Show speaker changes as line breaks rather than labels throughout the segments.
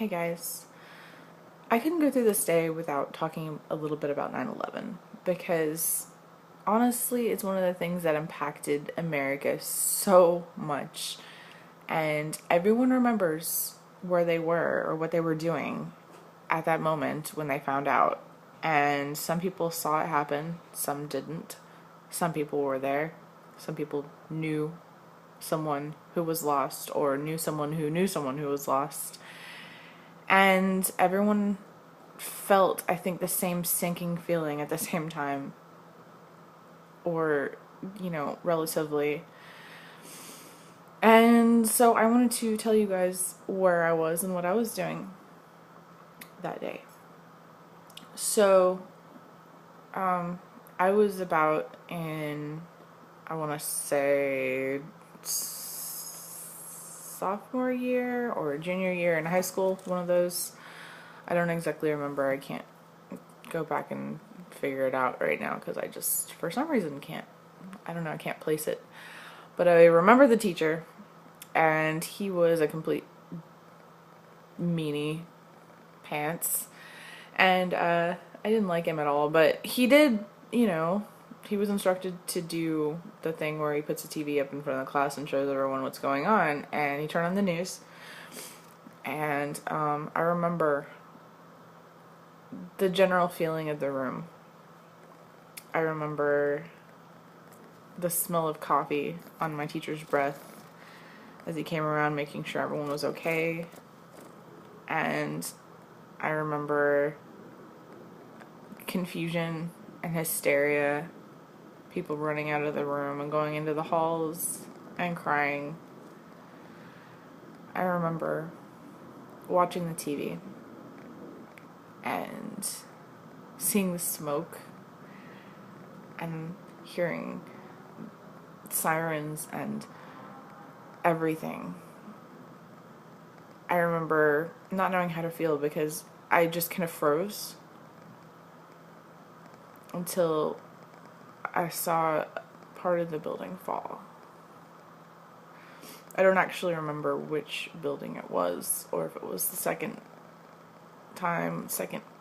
Hey guys, I couldn't go through this day without talking a little bit about 9/11 because honestly, it's one of the things that impacted America so much, and everyone remembers where they were or what they were doing at that moment when they found out. And some people saw it happen, some didn't. Some people were there, some people knew someone who was lost or knew someone who knew someone who was lost. And everyone felt, I think, the same sinking feeling at the same time, or, relatively. And so I wanted to tell you guys where I was and what I was doing that day. So, I was about in, I want to say, sophomore year or junior year in high school, one of those. I don't exactly remember. I can't go back and figure it out right now because I just, for some reason, can't. I don't know, I can't place it. But I remember the teacher, and he was a complete meanie pants. And I didn't like him at all, but he did, he was instructed to do the thing where he puts a TV up in front of the class and shows everyone what's going on, and he turned on the news. And I remember the general feeling of the room. I remember the smell of coffee on my teacher's breath as he came around making sure everyone was okay. And I remember confusion and hysteria, people running out of the room and going into the halls and crying. I remember watching the TV and seeing the smoke and hearing sirens and everything. I remember not knowing how to feel because I just kind of froze until I saw part of the building fall. I don't actually remember which building it was, or if it was the second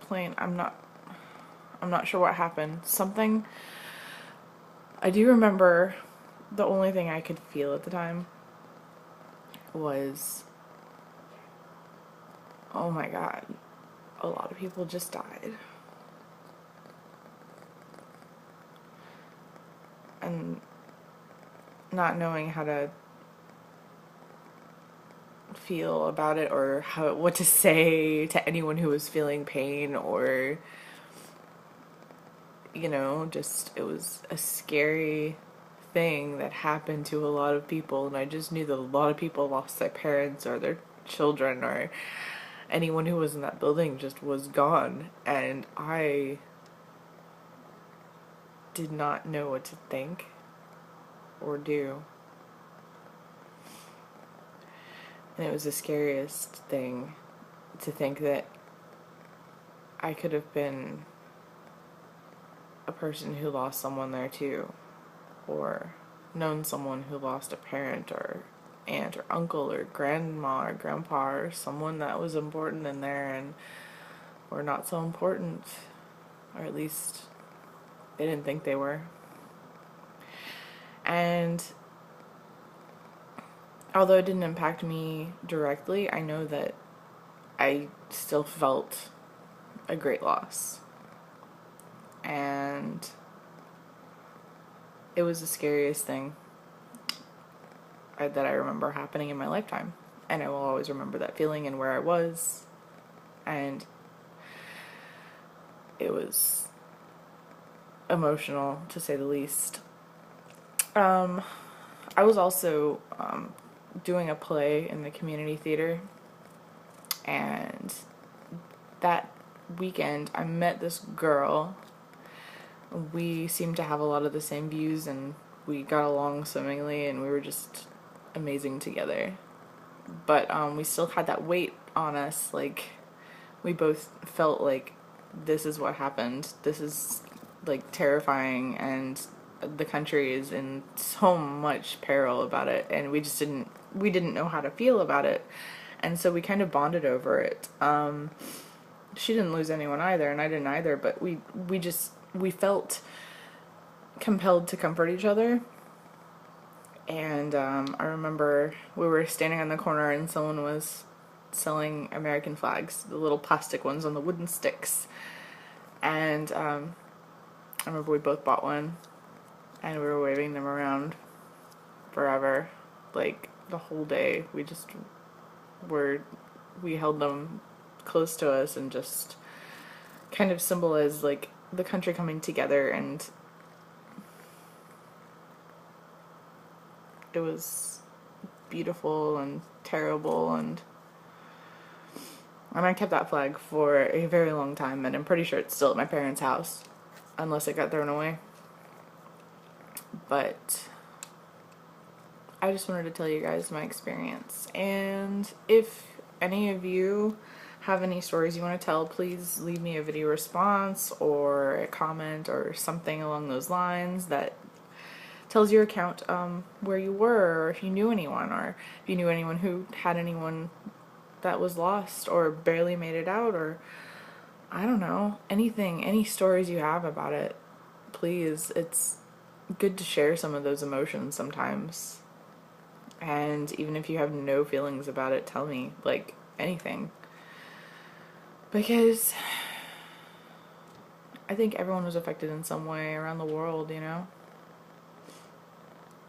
plane. I'm not sure what happened. Something. I do remember the only thing I could feel at the time was, oh my God, a lot of people just died. And not knowing how to feel about it or what to say to anyone who was feeling pain, or just, it was a scary thing that happened to a lot of people, and I just knew that a lot of people lost their parents or their children, or anyone who was in that building just was gone, and I did not know what to think or do. And it was the scariest thing to think that I could have been a person who lost someone there too, or known someone who lost a parent or aunt or uncle or grandma or grandpa, or someone that was important in there and were not so important, or at least they didn't think they were. And although it didn't impact me directly, I know that I still felt a great loss. And it was the scariest thing that I remember happening in my lifetime. And I will always remember that feeling and where I was. And it was emotional, to say the least. I was also doing a play in the community theater, and that weekend I met this girl. We seemed to have a lot of the same views, and we got along swimmingly, and we were just amazing together. But we still had that weight on us, like we both felt like this is what happened. This is like terrifying, and the country is in so much peril about it, and we didn't know how to feel about it. and so we kind of bonded over it. She didn't lose anyone either, and I didn't either, but we felt compelled to comfort each other. And I remember we were standing on the corner and someone was selling American flags, the little plastic ones on the wooden sticks. And I remember we both bought one and we were waving them around forever. Like the whole day. We held them close to us and just kind of symbolized like the country coming together, and it was beautiful and terrible, and I kept that flag for a very long time, and I'm pretty sure it's still at my parents' house unless it got thrown away. But I just wanted to tell you guys my experience, and if any of you have any stories you want to tell, please leave me a video response or a comment or something along those lines that tells your account where you were, or if you knew anyone, or if you knew anyone who had anyone that was lost or barely made it out, or I don't know, anything, any stories you have about it, please. It's good to share some of those emotions sometimes. And even if you have no feelings about it, tell me, like, anything. Because I think everyone was affected in some way around the world, you know?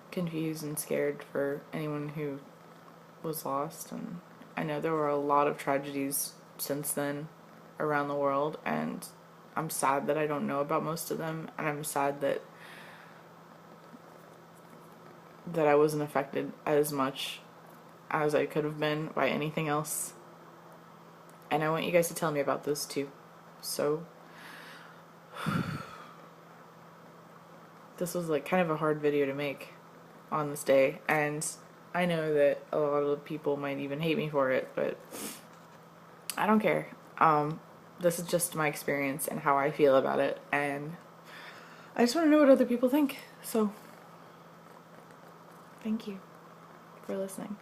Confused and scared for anyone who was lost. And I know there were a lot of tragedies since then around the world, and I'm sad that I don't know about most of them, and I'm sad that I wasn't affected as much as I could have been by anything else. And I want you guys to tell me about those too. So this was like kind of a hard video to make on this day, and I know that a lot of people might even hate me for it, but I don't care. This is just my experience and how I feel about it, and I just want to know what other people think. So thank you for listening.